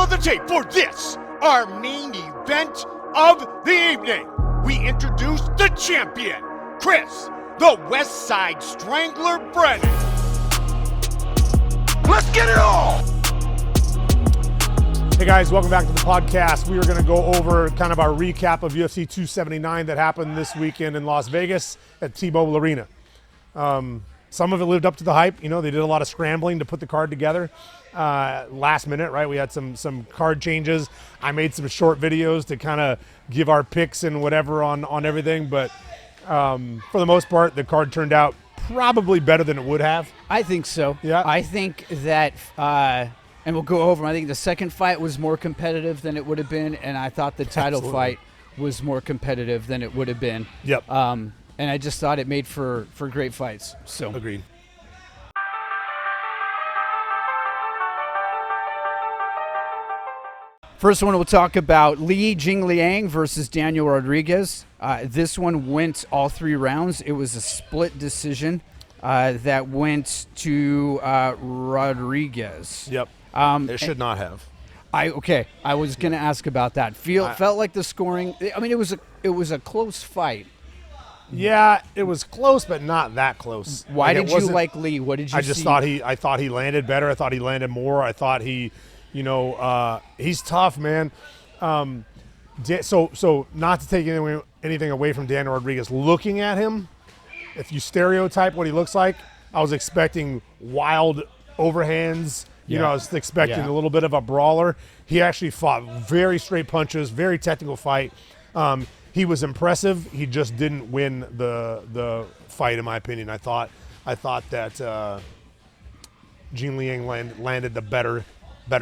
the tape for this, our main event of the evening. We introduce the champion, Chris, the West Side Strangler Brennan. Let's get it on! Hey guys, welcome back to the podcast. We are going to go over kind of our recap of UFC 279 that happened this weekend in Las Vegas at T-Mobile Arena. Some of it lived up to the hype. You know, they did a lot of scrambling to put the card together last minute, right? We had some card changes. I made some short videos to kind of give our picks and whatever on everything. But for the most part, the card turned out probably better than it would have. I think so. Yeah. I think that, and we'll go over, I think the second fight was more competitive than it would have been, and I thought the title fight was more competitive than it would have been. Yep. And I just thought it made for great fights. So Agreed. First one, we'll talk about Li Jingliang versus Daniel Rodriguez. This one went all 3 rounds. It was a split decision that went to Rodriguez. Yep. It should not have. I was going to ask about that. Felt like the scoring. I mean, it was a close fight. Yeah, it was close, but not that close. Why did you like Lee? What did you? I thought he landed better. I thought he landed more. I thought he. He's tough, man. So not to take anything away from Daniel Rodriguez, looking at him, if you stereotype what he looks like, I was expecting wild overhands. I was expecting a little bit of a brawler. He actually fought very straight punches, very technical fight. He was impressive. He just didn't win the fight, in my opinion. I thought that Jean Liang landed the better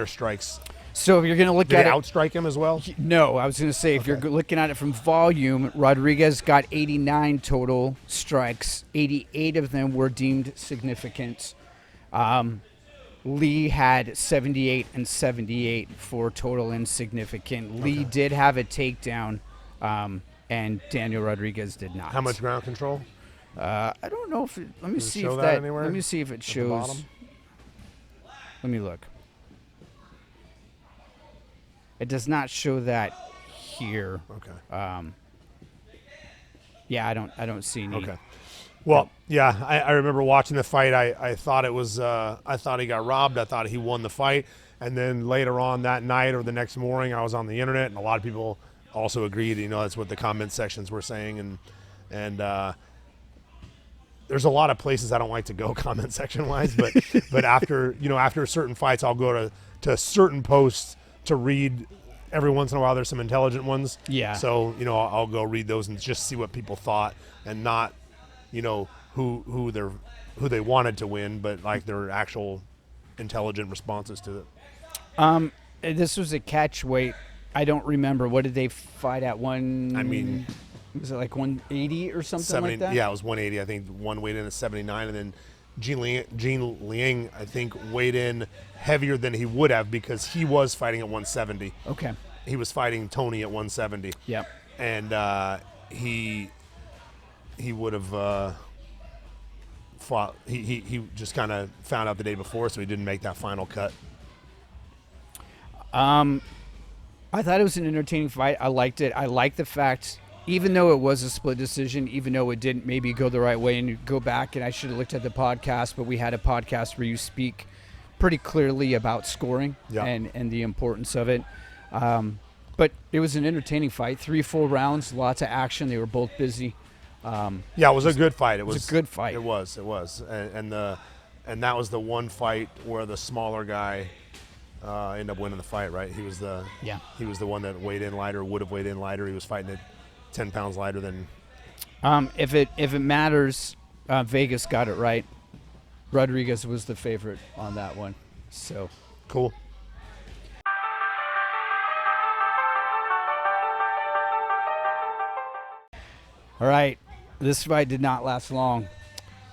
strikes. So if you're going to look Did at it outstrike him as well? No, I was going to say, if you're looking at it from volume, Rodriguez got 89 total strikes. 88 of them were deemed significant. Lee had 78 and 78 for total insignificant. Lee did have a takedown, and Daniel Rodriguez did not. How much ground control? I don't know if let me see if that anywhere? Let me see if it shows. Let me look. It does not show that here. Okay. Yeah, I don't see any. Okay. Well, yeah, I remember watching the fight. I thought it was. I thought he got robbed. I thought he won the fight. And then later on that night or the next morning, I was on the internet, and a lot of people also agreed. That's what the comment sections were saying, and there's a lot of places I don't like to go comment section wise, but after certain fights, I'll go to certain posts to read. Every once in a while, there's some intelligent ones. Yeah. So I'll go read those and just see what people thought, and not who they wanted to win, but like their actual intelligent responses to it. This was a catch weight. I don't remember. What did they fight at? Was it like 180 or something 70, like that? Yeah, it was 180. I think one weighed in at 79, and then Jean Liang, I think, weighed in heavier than he would have because he was fighting at 170. Okay. He was fighting Tony at 170. Yep. And he would have fought. He just kind of found out the day before, so he didn't make that final cut. I thought it was an entertaining fight. I liked it. I liked the fact, even though it was a split decision, even though it didn't maybe go the right way, and you go back, and I should have looked at the podcast, but we had a podcast where you speak pretty clearly about scoring and the importance of it. But it was an entertaining fight. 3 full rounds, lots of action. They were both busy. It was a good fight. It was a good fight. It was. And that was the one fight where the smaller guy ended up winning the fight, right? He was the one that weighed in lighter, would have weighed in lighter. He was fighting at 10 pounds lighter than. If it matters, Vegas got it right. Rodriguez was the favorite on that one. So cool. All right, this fight did not last long.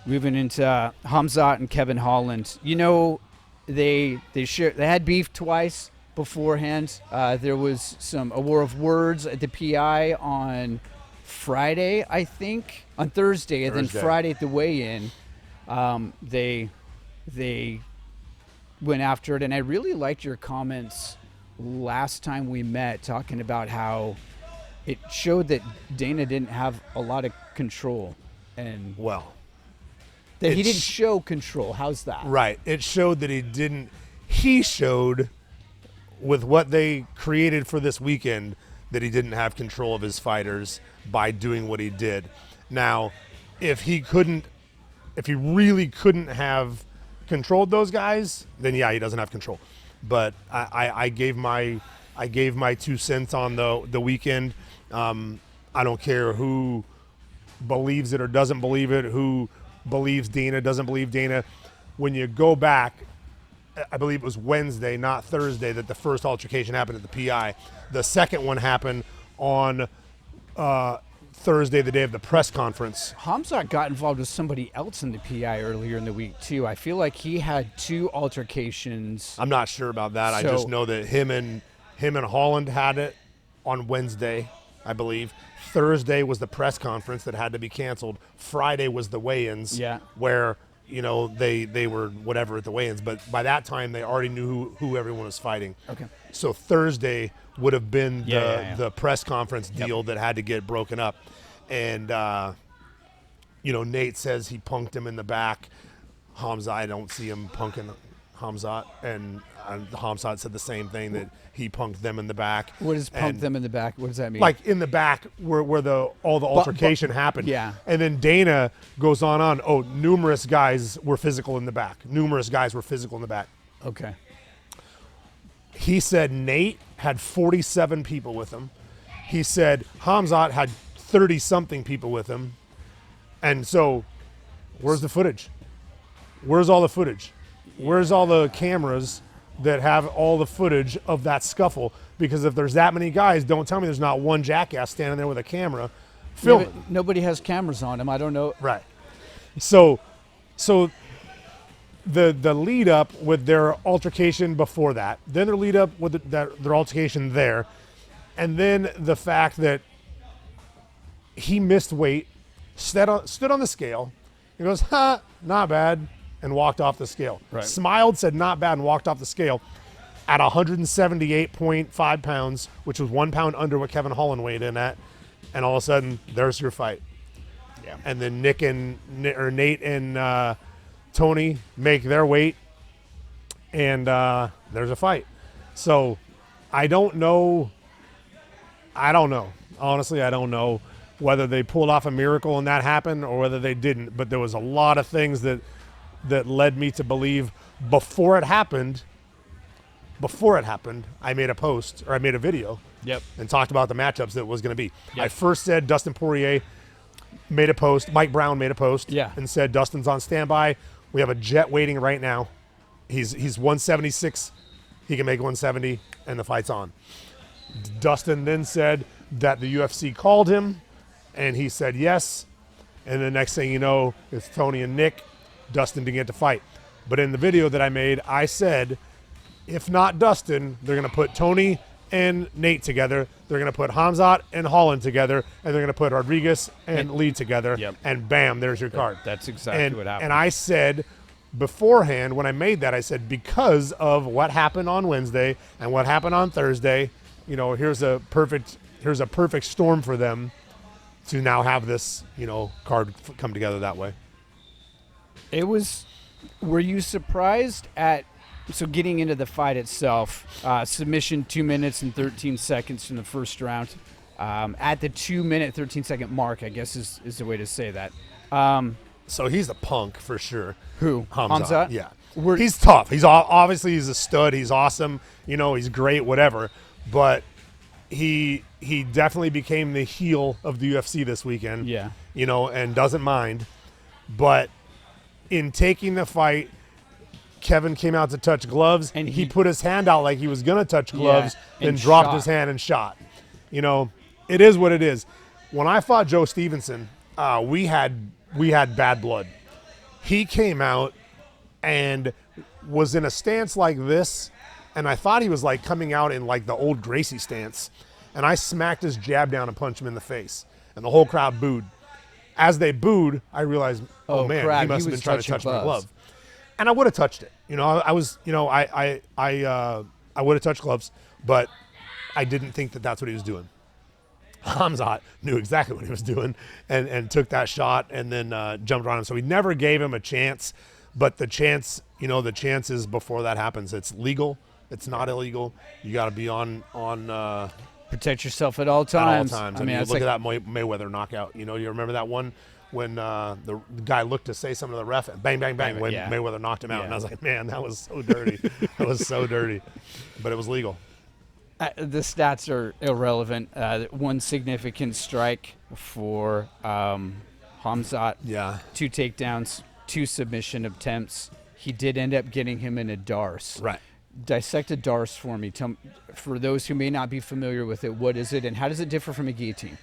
Moving into Hamzat and Kevin Holland. They had beef twice beforehand. There was a war of words at the PI on Friday, I think, on Thursday, and then Friday at the weigh-in. They went after it, and I really liked your comments last time we met, talking about how it showed that Dana didn't have a lot of control, and that he didn't show control. How's that? Right. It showed that he didn't. He showed with what they created for this weekend that he didn't have control of his fighters by doing what he did. Now, if he really couldn't have controlled those guys, then yeah, he doesn't have control. But I gave my 2 cents on the weekend. I don't care who believes it or doesn't believe it, who believes Dana, doesn't believe Dana. When you go back, I believe it was Wednesday, not Thursday, that the first altercation happened at the PI. The second one happened on Thursday, the day of the press conference. Hamzat got involved with somebody else in the PI earlier in the week too. I feel like he had 2 altercations. I'm not sure about that. I just know that him and Holland had it on Wednesday, I believe. Thursday was the press conference that had to be canceled. Friday was the weigh-ins, where they were whatever at the weigh-ins. But by that time, they already knew who everyone was fighting. Okay. So Thursday would have been the press conference deal that had to get broken up. And, Nate says he punked him in the back. Hamzat, I don't see him punking Hamzat. And Hamzat said the same thing, that he punked them in the back. What does punk them in the back? What does that mean? Like in the back where all the altercation happened. Yeah. And then Dana goes on, numerous guys were physical in the back. Okay. He said Nate had 47 people with him. He said Hamzat had 30-something people with him. And so where's the footage? Where's all the footage? Where's all the cameras that have all the footage of that scuffle? Because if there's that many guys, don't tell me there's not one jackass standing there with a camera filming. Nobody has cameras on him. I don't know. Right. So the lead up with their altercation before that, then their lead up with their altercation there, and then the fact that he missed weight, stood on the scale. He goes, not bad, and walked off the scale. Right. Smiled, said not bad, and walked off the scale at 178.5 pounds, which was 1 pound under what Kevin Holland weighed in at. And all of a sudden, there's your fight. Yeah. And then Nate and Tony make their weight, and there's a fight. So I don't know. Honestly, I don't know whether they pulled off a miracle and that happened or whether they didn't. But there was a lot of things that led me to believe before it happened, I made a post, or I made a video and talked about the matchups that it was going to be. I first said Dustin Poirier, made a post. Mike Brown made a post and said Dustin's on standby. We have a jet waiting right now. He's 176. He can make 170, and the fight's on. Dustin then said that the UFC called him, and he said yes. And the next thing you know, it's Tony and Nick. Dustin didn't get to fight. But in the video that I made, I said, if not Dustin, they're going to put Tony and Nate together. They're going to put Hamzat and Holland together, and they're going to put Rodriguez and Lee together, and bam, there's your card. That's exactly what happened. And I said beforehand, when I made that, I said, because of what happened on Wednesday and what happened on Thursday, here's a perfect storm for them to now have this, card come together that way. Were you surprised at, so getting into the fight itself, submission 2 minutes and 13 seconds in the first round. At the 2 minute, 13 second mark, I guess is the way to say that. So he's a punk for sure. Who? Hamzat? Yeah. He's tough. He's he's a stud. He's awesome. He's great, whatever. But he definitely became the heel of the UFC this weekend. Yeah. And doesn't mind. But in taking the fight, Kevin came out to touch gloves, and he put his hand out like he was going to touch gloves, and dropped his hand and shot. It is what it is. When I fought Joe Stevenson, we had bad blood. He came out and was in a stance like this, and I thought he was like coming out in like the old Gracie stance, and I smacked his jab down and punched him in the face, and the whole crowd booed. As they booed, I realized, oh man, crap. He must have been trying to touch my glove. And I would have touched it. I was, I I would have touched gloves, but I didn't think that that's what he was doing. Hamzat knew exactly what he was doing and took that shot and then jumped on him. So we never gave him a chance, but the chance is before that happens. It's legal. It's not illegal. You got to be on protect yourself at all times. At all times. I mean, look at that Mayweather knockout. You remember that one when the guy looked to say something to the ref and bang, bang, bang, when Mayweather knocked him out. And I was like, man, that was so dirty. That was so dirty. But it was legal. The stats are irrelevant. One significant strike for Hamzat. Yeah. 2 takedowns, 2 submission attempts. He did end up getting him in a darce. Right. Dissect a darce for me. For those who may not be familiar with it, what is it and how does it differ from a guillotine?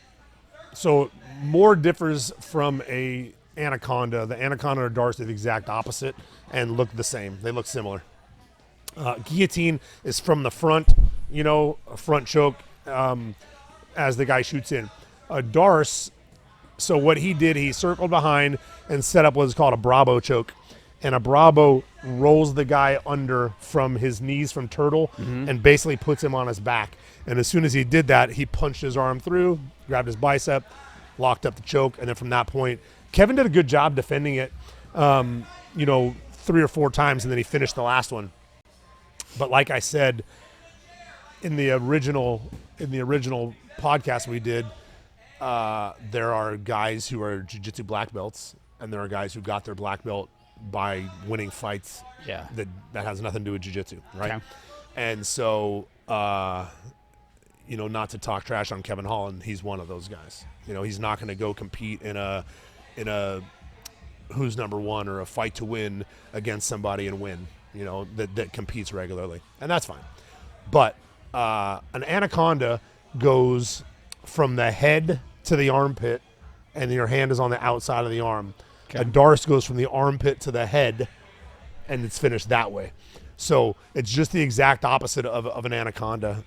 So more differs from a anaconda. The anaconda or darce are the exact opposite and look the same. They look similar. Guillotine is from the front, a front choke as the guy shoots in. A darce, so what he did, he circled behind and set up what is called a Bravo choke. And a Bravo rolls the guy under from his knees from turtle and basically puts him on his back. And as soon as he did that, he punched his arm through, grabbed his bicep, locked up the choke. And then from that point, Kevin did a good job defending it, 3 or 4 times, and then he finished the last one. But like I said, in the original podcast we did, there are guys who are jiu-jitsu black belts, and there are guys who got their black belt by winning fights. Yeah. That has nothing to do with jiu-jitsu, right? Okay. And so, not to talk trash on Kevin Holland, he's one of those guys. He's not going to go compete in a who's number one or a fight to win against somebody and win. That competes regularly, and that's fine. But an anaconda goes from the head to the armpit, and your hand is on the outside of the arm. Okay. A darce goes from the armpit to the head, and it's finished that way. So it's just the exact opposite of an anaconda.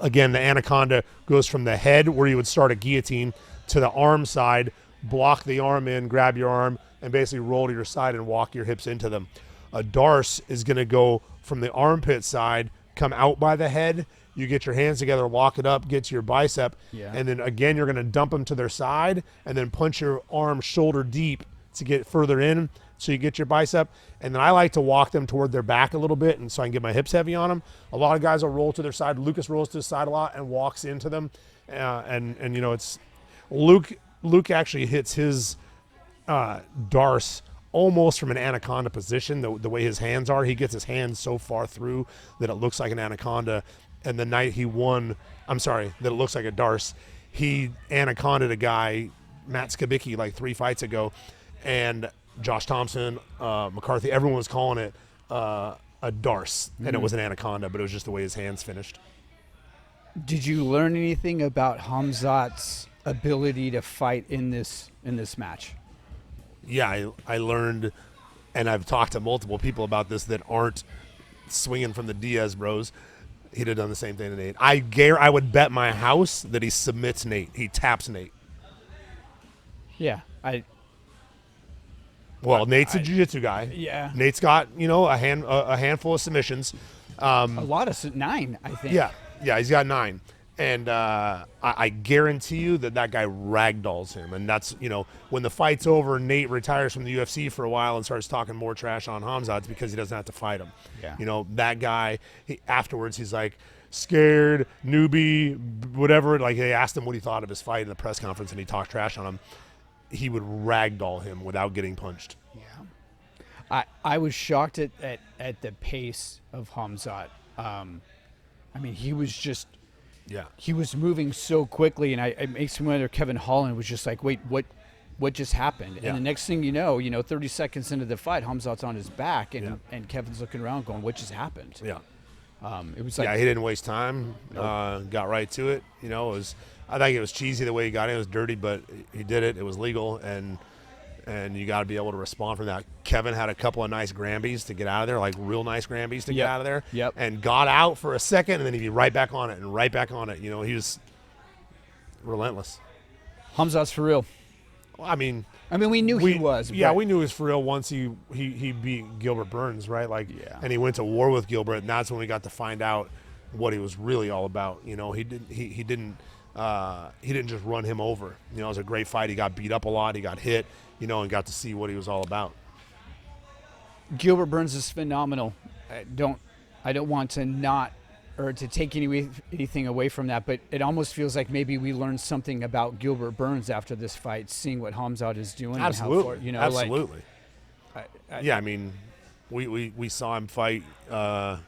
Again, the anaconda goes from the head, where you would start a guillotine, to the arm side, block the arm in, grab your arm, and basically roll to your side and walk your hips into them. A darce is going to go from the armpit side, come out by the head. You get your hands together, lock it up, get to your bicep. Yeah. And then again, you're going to dump them to their side and then punch your arm shoulder deep to get further in so you get your bicep. And then I like to walk them toward their back a little bit and so I can get my hips heavy on them. A lot of guys will roll to their side. Lucas rolls to his side a lot and walks into them. It's Luke actually hits his darce almost from an anaconda position, the way his hands are. He gets his hands so far through that it looks like an anaconda. And the night he won, that it looks like a darce, he anacondaed a guy, Matt Skibicki, like 3 fights ago. And Josh Thompson, McCarthy, everyone was calling it a darce. And it was an anaconda, but it was just the way his hands finished. Did you learn anything about Hamzat's ability to fight in this match? Yeah, I learned, and I've talked to multiple people about this that aren't swinging from the Diaz bros. He'd have done the same thing to Nate. I would bet my house that he submits Nate. He taps Nate. Yeah, Nate's a jiu-jitsu guy. Yeah. Nate's got, a handful of submissions. A lot of 9, I think. Yeah, he's got 9. And I guarantee you that guy ragdolls him. And that's, when the fight's over, Nate retires from the UFC for a while and starts talking more trash on Hamzat. It's because he doesn't have to fight him. Yeah. That guy, afterwards, he's like, scared, newbie, whatever. Like, they asked him what he thought of his fight in the press conference, and he talked trash on him. He would ragdoll him without getting punched. Yeah. I was shocked at the pace of Hamzat. He was just... Yeah, he was moving so quickly, and it makes me wonder. Kevin Holland was just like, "Wait, what just happened?" Yeah. And the next thing you know, 30 seconds into the fight, Hamzat's on his back, and Kevin's looking around, going, "What just happened?" Yeah, it was like, he didn't waste time. Nope. Got right to it. I think it was cheesy the way he got it. It was dirty, but he did it. It was legal, and you got to be able to respond from that. Kevin had a couple of nice Grambies to get out of there, like real nice Grambies to get out of there. Yep. And got out for a second, and then he'd be right back on it and right back on it. He was relentless. Hamzat's for real. I mean, we knew he was. Yeah, but we knew he was for real once he beat Gilbert Burns, right? Like, Yeah. and he went to war with Gilbert, and that's when we got to find out what he was really all about. You know, he didn't just run him over. You know, it was a great fight. He got beat up a lot. He got hit. You know, and got to see what he was all about. Gilbert Burns is phenomenal. I don't want to not or to take anything away from that, but it almost feels like maybe we learned something about Gilbert Burns after this fight, seeing what Hamzat is doing. Absolutely, and how far, absolutely. Like, I mean, we saw him fight Kamaru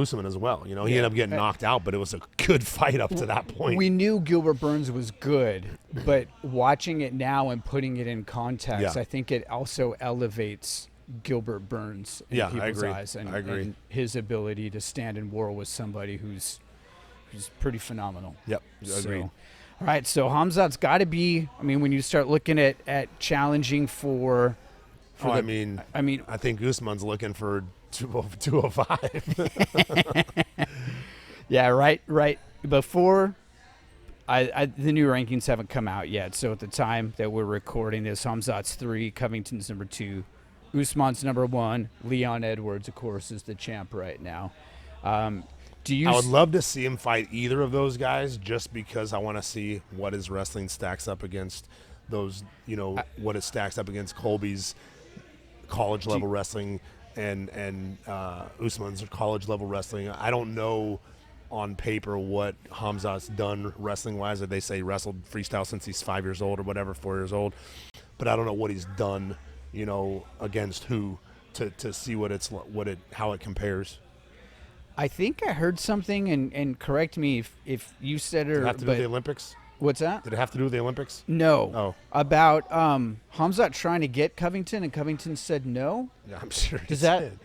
Usman as well. You know, he ended up getting knocked out, but it was a good fight up to that point. We knew Gilbert Burns was good, but watching it now and putting it in context, I think it also elevates Gilbert Burns in people's eyes and his ability to stand in war with somebody who's pretty phenomenal. Yep, agreed. All right, so Hamzat's got to be. I mean, when you start looking at challenging for I think Usman's looking for 205. Yeah, right. Before the new rankings haven't come out yet, so at the time that we're recording this, Hamzat's 3, Covington's number 2. Usman's number 1. Leon Edwards, of course, is the champ right now. I would love to see him fight either of those guys just because I want to see what his wrestling stacks up against those, what it stacks up against Colby's college-level wrestling and Usman's college-level wrestling. I don't know on paper what Hamzat's done wrestling-wise. They say he wrestled freestyle since he's 5 years old or whatever, 4 years old. But I don't know what he's done against who to see how it compares. I think I heard something, and correct me if you said it. Did it have to do with the Olympics? What's that? Did it have to do with the Olympics? No. Oh. About Hamzat trying to get Covington, and Covington said no? Yeah, I'm sure Does that did.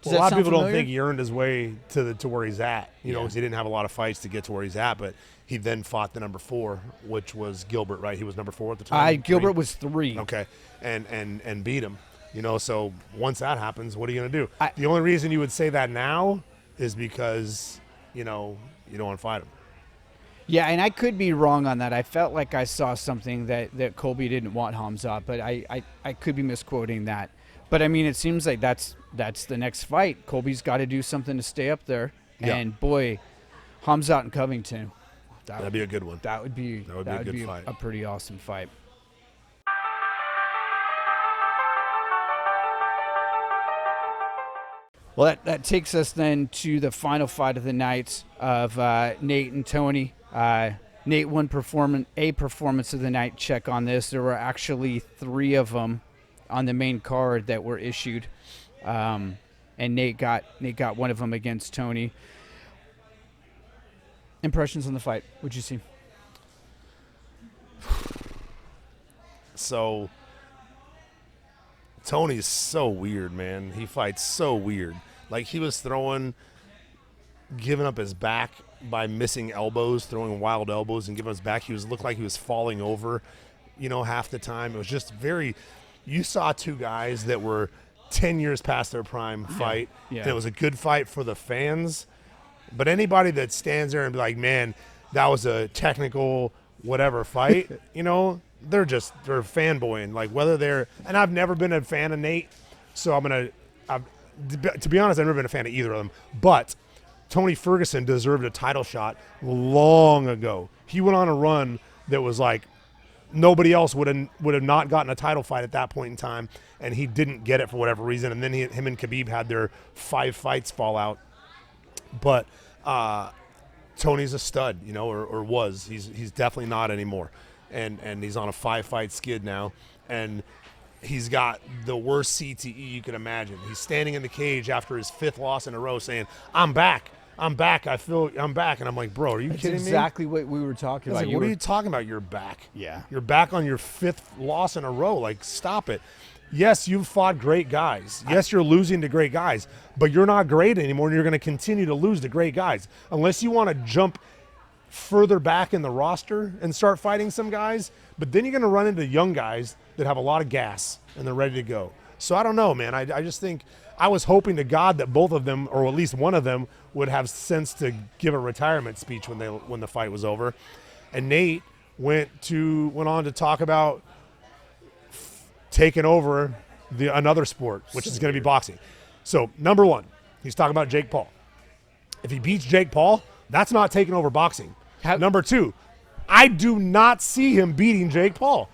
Does a lot of people familiar? don't think he earned his way to where he's at, because he didn't have a lot of fights to get to where he's at, but he then fought the number 4, which was Gilbert, right? He was number 4 at the time. Gilbert was 3. Okay, and beat him. So once that happens, what are you going to do? The only reason you would say that now is because, you don't want to fight him. Yeah, and I could be wrong on that. I felt like I saw something that Colby didn't want Hamzat, but I could be misquoting that. But, I mean, it seems like that's the next fight. Colby's got to do something to stay up there. Yeah. And, boy, Hamzat and Covington. That'd be a good one. That would be a good fight. A pretty awesome fight. Well, that takes us then to the final fight of the night of Nate and Tony. Nate won a performance of the night check on this. There were actually 3 of them on the main card that were issued, and Nate got one of them against Tony. Impressions on the fight? What'd you see? So Tony's so weird, man. He fights so weird. Like, he was giving up his back by missing elbows, throwing wild elbows and giving his back. Looked like he was falling over, half the time. It was just you saw 2 guys that were 10 years past their prime fight. Yeah. And it was a good fight for the fans. But anybody that stands there and be like, man, that was a technical whatever fight, they're fanboying. Like, and I've never been a fan of Nate, so to be honest, I've never been a fan of either of them. But Tony Ferguson deserved a title shot long ago. He went on a run that was like nobody else would have not gotten a title fight at that point in time, and he didn't get it for whatever reason. And then him and Khabib had their 5 fights fall out. But Tony's a stud, or was. He's definitely not anymore. And he's on a 5-fight skid now. And he's got the worst CTE you can imagine. He's standing in the cage after his 5th loss in a row saying, I'm back. I'm back. I'm back. And I'm like, bro, are you kidding me? That's exactly what we were talking about. Like, what are you talking about? You're back. Yeah. You're back on your 5th loss in a row. Like, stop it. Yes, you've fought great guys. Yes, you're losing to great guys, but you're not great anymore, and you're going to continue to lose to great guys. Unless you want to jump further back in the roster and start fighting some guys, but then you're going to run into young guys that have a lot of gas and they're ready to go. So I don't know, man. I just think I was hoping to God that both of them, or at least one of them, would have sense to give a retirement speech when the fight was over. And Nate went on to talk about taking over another sport, which is going to be boxing. So, number one, he's talking about Jake Paul. If he beats Jake Paul, that's not taking over boxing. Number two, I do not see him beating Jake Paul.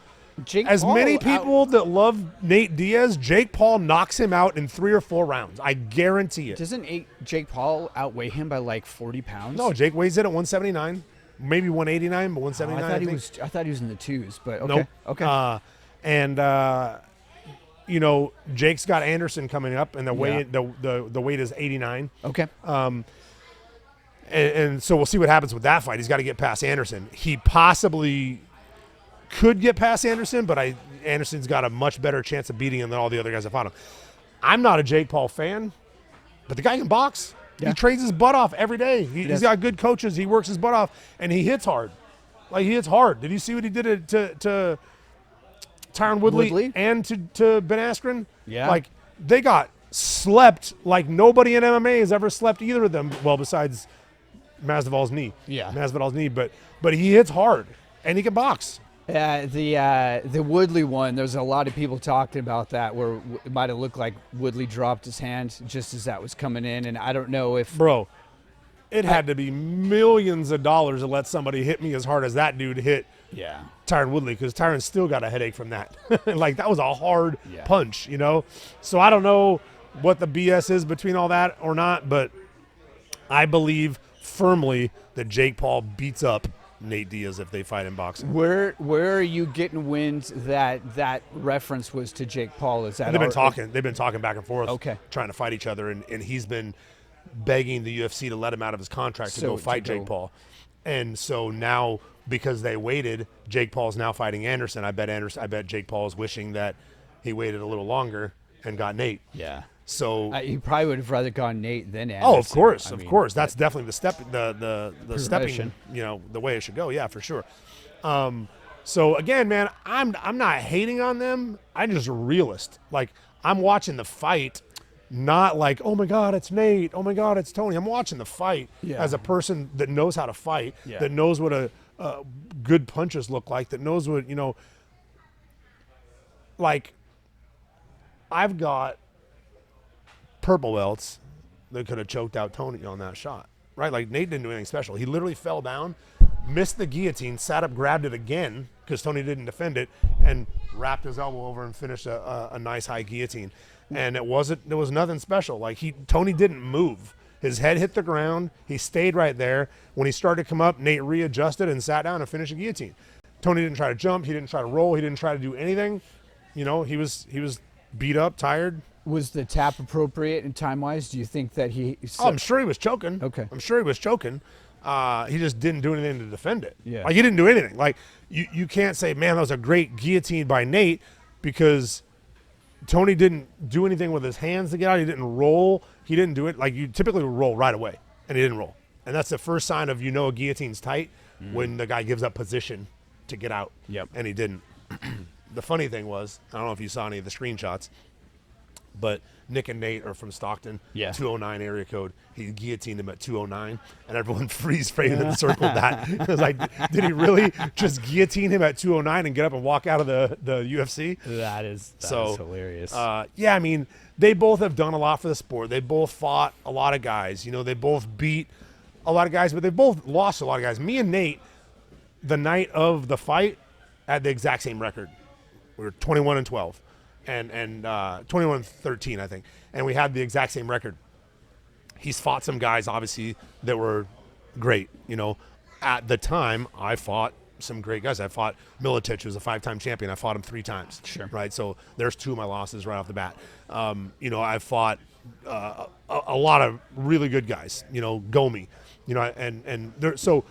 Many people that love Nate Diaz, Jake Paul knocks him out in 3 or 4 rounds. I guarantee it. Doesn't Jake Paul outweigh him by like 40 pounds? No, Jake weighs in at 179, maybe 189, but 179. I thought he was in the twos, but okay. Nope. Okay. Jake's got Anderson coming up, and the weight is 89. Okay. And so we'll see what happens with that fight. He's got to get past Anderson. He possibly could get past Anderson, but Anderson's got a much better chance of beating him than all the other guys that fought him. I'm not a Jake Paul fan, but the guy can box. Yeah. He trains his butt off every day. He's got good coaches. He works his butt off, and he hits hard. Like, he hits hard. Did you see what he did to Tyron Woodley and to Ben Askren? Yeah. Like, they got slept like nobody in MMA has ever slept either of them. Well, besides Masvidal's knee. Yeah. Masvidal's knee, but he hits hard, and he can box. The Woodley one, there's a lot of people talking about that where it might have looked like Woodley dropped his hand just as that was coming in, and I don't know if... Bro, it had to be millions of dollars to let somebody hit me as hard as that dude hit Tyron Woodley, because Tyron still got a headache from that. Like, that was a hard punch, you know? So I don't know what the BS is between all that or not, but I believe firmly that Jake Paul beats up Nate Diaz if they fight in boxing. Where are you getting wind that reference was to Jake Paul? Is that they've been talking back and forth, trying to fight each other, and he's been begging the UFC to let him out of his contract to go fight Jake Paul. And so now, because they waited, Jake Paul's now fighting Anderson. I bet Jake Paul is wishing that he waited a little longer and got Nate. Yeah. So he probably would have rather gone Nate than Anderson. Oh, of course. That's definitely the step, the stepping, the way it should go. Yeah, for sure. So again, man, I'm not hating on them. I'm just a realist. Like, I'm watching the fight, not like, oh my God, it's Nate. Oh my God, it's Tony. I'm watching the fight as a person that knows how to fight, that knows what a good punches look like, that knows what, like, I've got purple belts that could have choked out Tony on that shot, right? Like, Nate didn't do anything special. He literally fell down, missed the guillotine, sat up, grabbed it again because Tony didn't defend it, and wrapped his elbow over and finished a nice high guillotine. And there was nothing special. Like, Tony didn't move. His head hit the ground. He stayed right there. When he started to come up, Nate readjusted and sat down and finished a guillotine. Tony didn't try to jump. He didn't try to roll. He didn't try to do anything. He was beat up, tired. Was the tap appropriate in time-wise? Do you think that he... I'm sure he was choking. Okay. I'm sure he was choking. He just didn't do anything to defend it. Yeah. Like, he didn't do anything. Like, you can't say, man, that was a great guillotine by Nate, because Tony didn't do anything with his hands to get out. He didn't roll. He didn't do it. Like, you typically would roll right away, and he didn't roll. And that's the first sign of, a guillotine's tight, when the guy gives up position to get out. Yep. And he didn't. The funny thing was, I don't know if you saw any of the screenshots, but Nick and Nate are from Stockton, 209 area code. He guillotined him at 209, and everyone freeze-framed and circled that. It was like, did he really just guillotine him at 209 and get up and walk out of the UFC? That is hilarious. Yeah, I mean, they both have done a lot for the sport. They both fought a lot of guys. They both beat a lot of guys, but they both lost a lot of guys. Me and Nate, the night of the fight, had the exact same record. We were 21-12. And 21-13, I think. And we had the exact same record. He's fought some guys, obviously, that were great. At the time, I fought some great guys. I fought Milicic, who's a 5-time champion. I fought him 3 times. Sure. Right? So there's 2 of my losses right off the bat. I fought a lot of really good guys. Gomi. So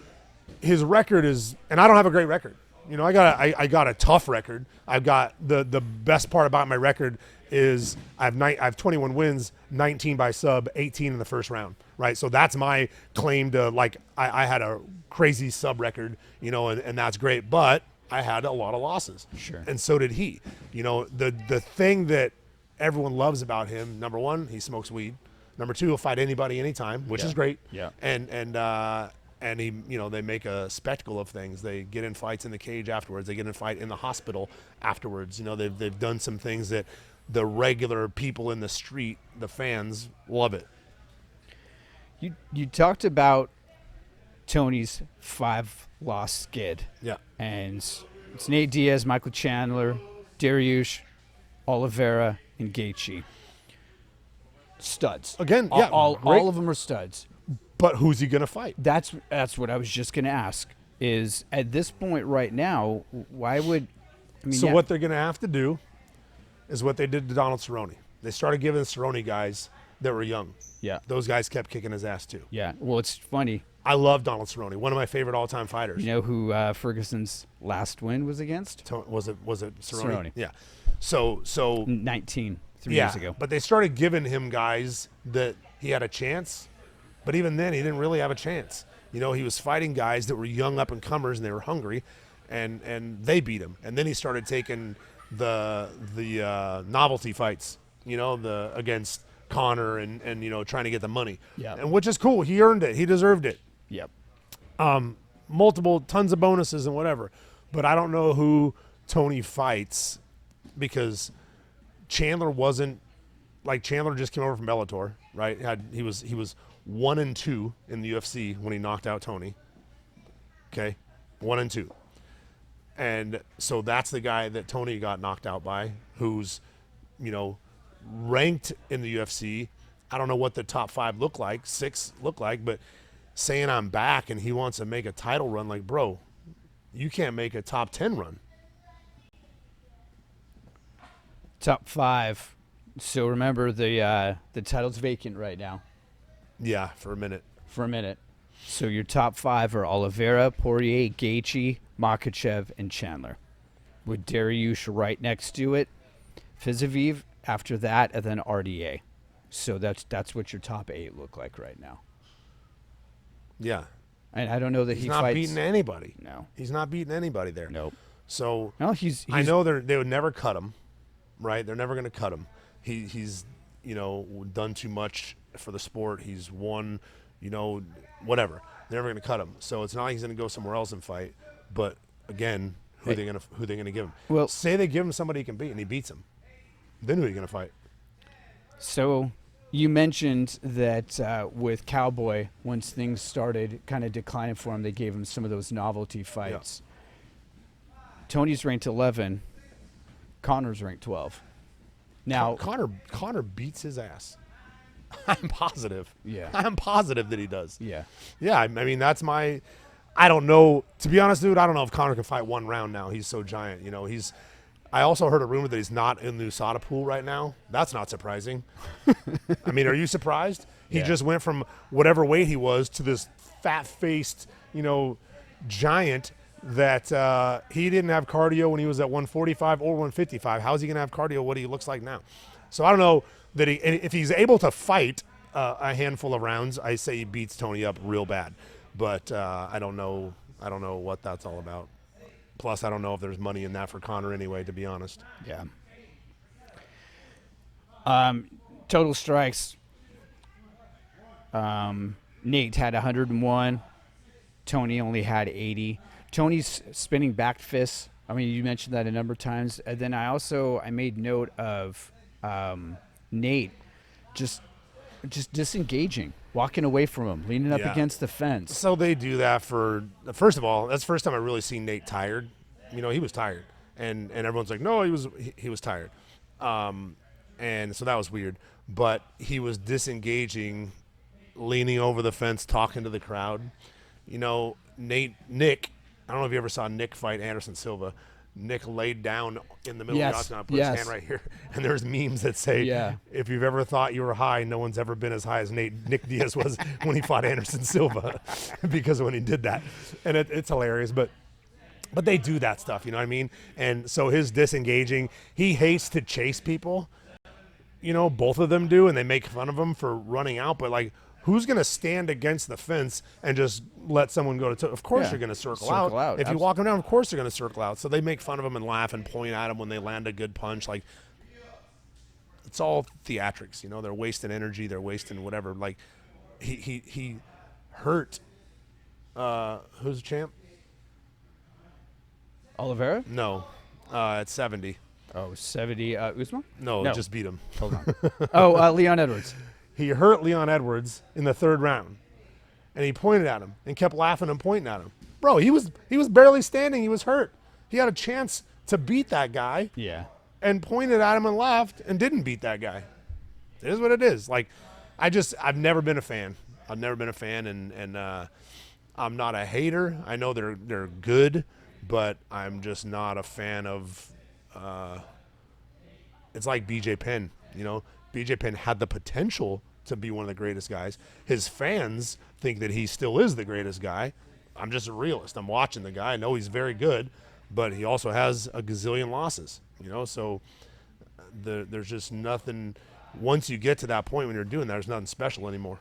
his record is, and I don't have a great record. I got a tough record. I've got the best part about my record is I have 21 wins, 19 by sub, 18 in the first round, right? So that's my claim to, like, I had a crazy sub record, and that's great, but I had a lot of losses. Sure. And so did he. The thing that everyone loves about him, number one, he smokes weed. Number two, he'll fight anybody, anytime, which is great. Yeah. And and they make a spectacle of things. They get in fights in the cage afterwards. They get in a fight in the hospital afterwards. They've done some things that the regular people in the street, the fans, love it. You talked about Tony's 5-loss skid. Yeah. And it's Nate Diaz, Michael Chandler, Dariush, Oliveira, and Gaethje. Studs. Again, yeah, all of them are studs. But who's he going to fight? That's what I was just going to ask. Is at this point right now, why would what they're going to have to do is what they did to Donald Cerrone. They started giving the Cerrone guys that were young. Yeah. Those guys kept kicking his ass too. Yeah. Well, it's funny. I love Donald Cerrone, one of my favorite all-time fighters. You know who Ferguson's last win was against? Was it Cerrone? Cerrone. Yeah. So 19, 3 years ago. But they started giving him guys that he had a chance, but even then he didn't really have a chance. He was fighting guys that were young up-and-comers and they were hungry, and they beat him. And then he started taking the novelty fights, against Conor and trying to get the money. Yeah. And which is cool. He earned it. He deserved it. Yep. Tons of bonuses and whatever. But I don't know who Tony fights because Chandler just came over from Bellator, right? He was 1-2 in the UFC when he knocked out Tony. Okay? 1-2. And so that's the guy that Tony got knocked out by, who's, ranked in the UFC. I don't know what the top 5 look like, 6 look like, but saying I'm back and he wants to make a title run, like, bro, you can't make a top 10 run. Top 5. So remember the title's vacant right now. Yeah, for a minute. So your top 5 are Oliveira, Poirier, Gaethje, Makhachev, and Chandler. With Dariush right next to it, Fizaviv after that, and then RDA. So that's what your top 8 look like right now. Yeah. And I don't know that he's not fights. beating anybody. No. He's not beating anybody there. Nope. So no, he's I know they would never cut him, right? They're never going to cut him. He's done too much for the sport. He's won, whatever. They're never going to cut him. So it's not like he's going to go somewhere else and fight. But again, who are they going to give him? Well, say they give him somebody he can beat and he beats him. Then who are you going to fight? So you mentioned that with Cowboy, once things started kind of declining for him, they gave him some of those novelty fights. Yeah. Tony's ranked 11. Conor's ranked 12. Now Conor beats his ass. I'm positive. Yeah. I'm positive that he does. Yeah. Yeah, I mean, that's my – I don't know. To be honest, dude, I don't know if Conor can fight one round now. He's so giant. I also heard a rumor that he's not in the USADA pool right now. That's not surprising. I mean, are you surprised? He just went from whatever weight he was to this fat-faced, giant that he didn't have cardio when he was at 145 or 155. How's he going to have cardio what he looks like now? So I don't know that if he's able to fight a handful of rounds, I say he beats Tony up real bad. But I don't know what that's all about. Plus, I don't know if there's money in that for Conor anyway, to be honest. Yeah. Total strikes. Nate had 101. Tony only had 80. Tony's spinning back fists. I mean, you mentioned that a number of times. And then I made note of Nate just disengaging, walking away from him, leaning up against the fence. So they do that first of all, that's the first time I really seen Nate tired. He was tired. And everyone's like, no, he was tired. And so that was weird. But he was disengaging, leaning over the fence, talking to the crowd. Nick, I don't know if you ever saw Nick fight Anderson Silva. Nick laid down in the middle of the octagon, put his hand right here. And there's memes that say, if you've ever thought you were high, no one's ever been as high as Nick Diaz was when he fought Anderson Silva because when he did that. And it's hilarious. But they do that stuff, you know what I mean? And so his disengaging, he hates to chase people. Both of them do, and they make fun of him for running out. But, who's going to stand against the fence and just let someone go to – of course you're going to circle out. If you walk them down, of course they're going to circle out. So they make fun of him and laugh and point at him when they land a good punch. It's all theatrics, They're wasting energy. They're wasting whatever. He hurt Who's the champ? Oliveira? No, at 70. Oh, 70. Usman? No, No. just beat him. Hold on. Oh, Leon Edwards. He hurt Leon Edwards in the 3rd round, and he pointed at him and kept laughing and pointing at him. Bro, he was barely standing. He was hurt. He had a chance to beat that guy. Yeah. And pointed at him and laughed and didn't beat that guy. It is what it is. Like, I've never been a fan. I've never been a fan, and I'm not a hater. I know they're good, but I'm just not a fan of. It's like BJ Penn. You know, BJ Penn had the potential to be one of the greatest guys. His fans think that he still is the greatest guy. I'm just a realist. I'm watching the guy. I know he's very good, but he also has a gazillion losses. You know, so there's just nothing. Once you get to that point when you're doing that, there's nothing special anymore.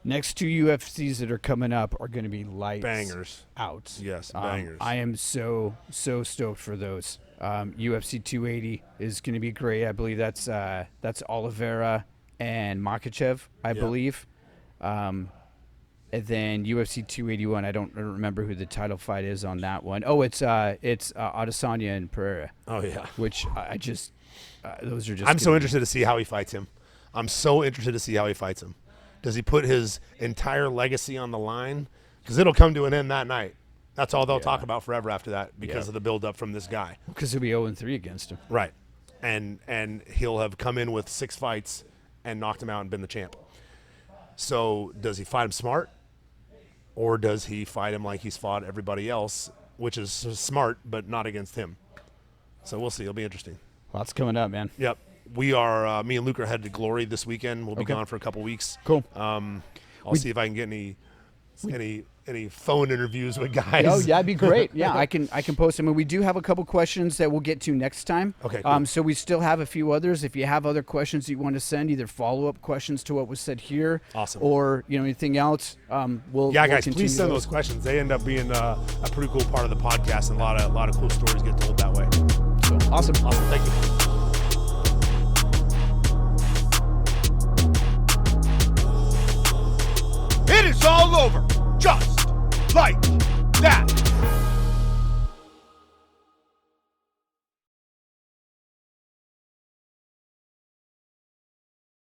Next 2 UFCs that are coming up are going to be lights Bangers. out. Yes, bangers. I am so stoked for those. UFC 280 is going to be great. I believe that's Oliveira and Makhachev, I believe. And then UFC 281, I don't remember who the title fight is on that one. Oh, it's Adesanya and Pereira. Oh yeah. Which I just those are just. I'm so interested to see how he fights him. I'm so interested to see how he fights him. Does he put his entire legacy on the line? Because it'll come to an end that night. That's all they'll talk about forever after that because of the build-up from this guy. Because he'll be 0-3 against him. Right. And he'll have come in with 6 fights and knocked him out and been the champ. So does he fight him smart? Or does he fight him like he's fought everybody else, which is smart, but not against him? So we'll see. It'll be interesting. Lots coming up, man. Yep. We are, me and Luke are headed to Glory this weekend. We'll be gone for a couple weeks. Cool. I'll see if I can get any phone interviews with guys. Oh, yeah, that'd be great. Yeah, I can post them. And we do have a couple questions that we'll get to next time. Okay, cool. So we still have a few others. If you have other questions you want to send, either follow-up questions to what was said here, awesome, or anything else, we'll guys, please send those questions. They end up being a pretty cool part of the podcast, and a lot of cool stories get told that way. So, awesome. Thank you. It is all over, just like that.